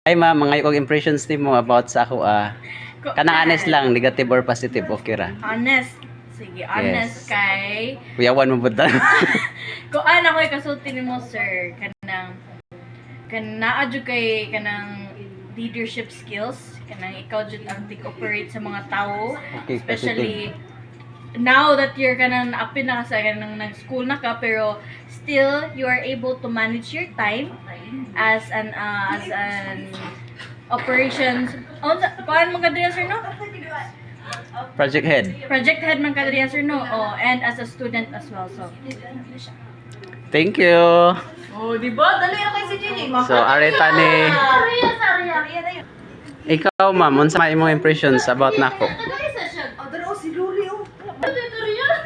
Ay ma'am, mga kong impressions nimo about sa ako kanang honest lang, negative or positive, okay ra. Honest. Sige, honest Yes. kay. Kuyawan mo budta. Kung ano ko kasulti nimo sir, naa jud kay kanang leadership skills, kanang ikaw jud ang operate sa mga tao, Okay, especially now that you're kanang apin na ka sa kanang nag-school na ka pero still you are able to manage your time as an operations. Paano mo kadriya sir no? Project head. Project head man kadriya sir no? Oh, and as a student as well. So Thank you. oh, di ba? Dali na kay si Gigi. So, areta ni ikaw ma'am, unsa may imong impressions about nako?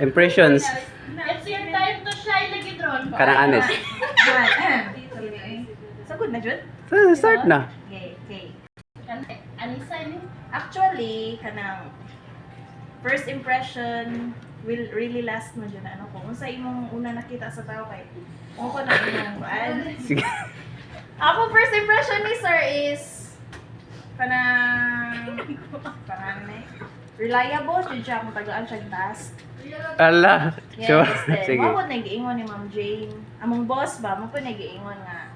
Impressions It's your time to shine lagi drone. kanang honest. Sagod na jud? Start na. Okay. Anisa ni? Actually, kanang first impression will really last mo dyan. Ano ko? Kung sa imong una nakita sa tao kay ako na imong kuan. Sige. Ako first impression ni sir is kanang reliable jud siya kung tagaan siya task. Ala. Sure. Yes, Sige. mo nag-iingon ni Ma'am Jane. Among boss ba, mo po nag-iingon nga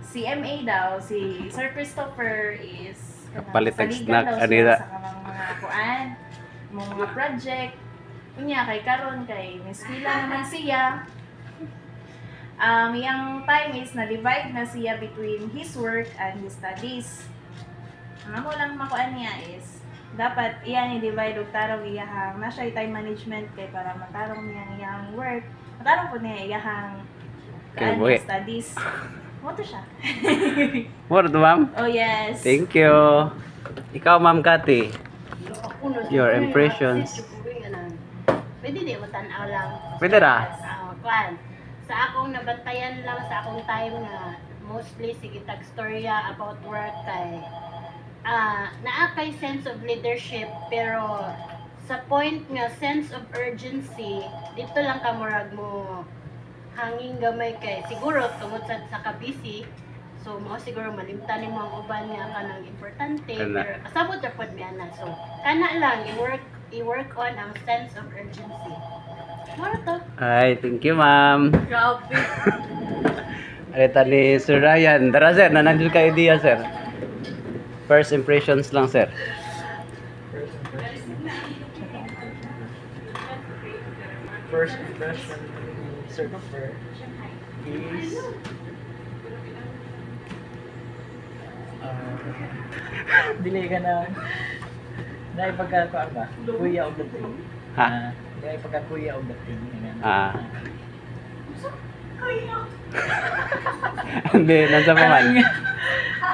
CMA daw, si Sir Christopher is Kapalit ng saligan snack, daw anira. siya sa kanang mga kuan, mga project. Kunya kay karon kay Miss Pila naman siya. Yung time is na-divide na siya between his work and his studies. Ang amo lang makuan niya is dapat iyan i-divide og tarong iyahang na siya time management kay para matarong niya ang iyang work. Matarong po niya iyahang Okay, boy. studies. Mo to siya. More to ma'am. Oh yes. Thank you. Ikaw ma'am Kati. Your impressions. Pwede di mo tanaw lang. Pwede ra. Kwan. Sa akong nabantayan lang sa akong time nga mostly sige tag storya about work kay naa kay sense of leadership pero sa point nga sense of urgency dito lang ka murag mo hanging gamay kay siguro tungod sa kabisi so mo siguro malimtan mo ang uban nga kanang importante Kana. pero kasabot ra pod mi ana so kana lang i-work on ang sense of urgency. Mara to. Ay, thank you ma'am. Grabe. Areta ni Sir Ryan. Tara sir, nanandun ka idea sir. First impressions lang sir. First impression Sir Doctor is dili ka na ipagkakuan ba? Kuya og dating. Ha? Na ipagkakuya og dating. Hindi, nasa pa man.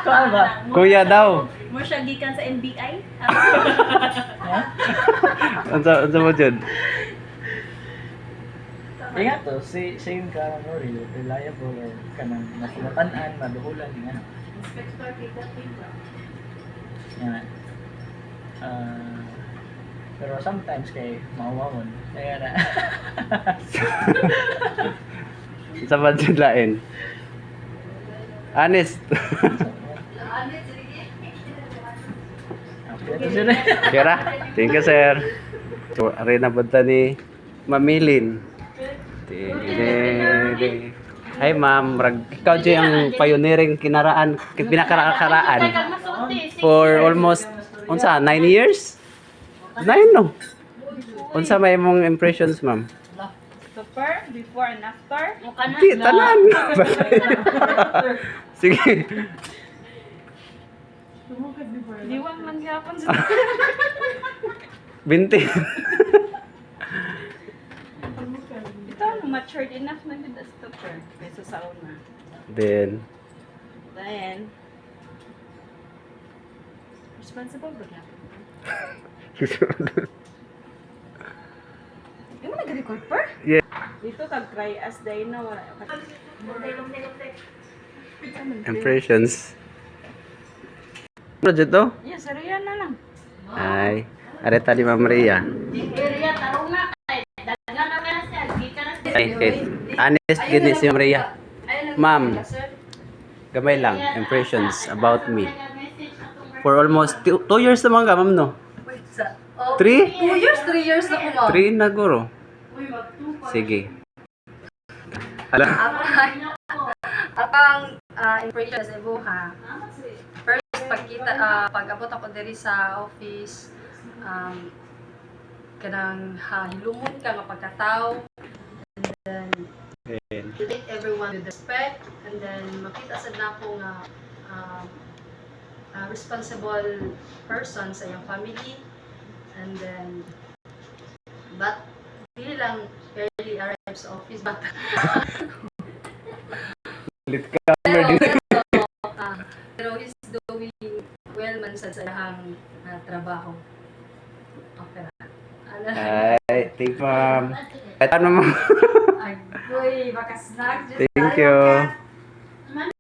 Kuan ba? Kuya daw. Mo siya gikan sa NBI. Ha? Unsa mo dyan? Ingat to, same ka no reliable or kanang masulatan-an, maduhulan nga. Inspector kita ba? Yan. Pero sometimes kay mawawon. Kaya na. Sa man dyan lain. Honest. Ito sila. Kira. Thank you sir. So, arena punta ni Mamilin. Hi ma'am, ikaw dyan ang pioneering pinakakaraan for almost unsa 9 years? 9 no. Unsa may mong impressions ma'am? Super, before and after. Di tanan. Sige. Diwang man gyapon sa Binti. ito, matured enough na din as super kaysa sa una. Then Responsible ba gyapon? Imo nag-record per? Yeah. Dito kag try as day na wala. Impressions. Ano dito? Yes, sariya na lang. Ay, areta ni Ma'am Maria. Area tarong na kay dagan na nga siya gikan na Ay, honest gini si Ma'am Maria. Ma'am, gamay lang impressions about me. For almost 2 years naman ka, ma'am, no? Wait, sa... Oh, 3? 2 years na ko, ma'am. 3 na guro. Sige. Alam. Akang impression sa buha. First, pag-abot ako diri sa office, kanang hilumon ka nga pagkatao, and then treat everyone with respect, and then makita sad nako nga responsible person sa iyong family, and then but hindi lang early arrive sa office but Ulit ka. pero he's doing well man sa iyang trabaho. Okay ra. Ay, thank you, ma'am. Kahit ano, ma'am. Agoy, baka snack. Thank you.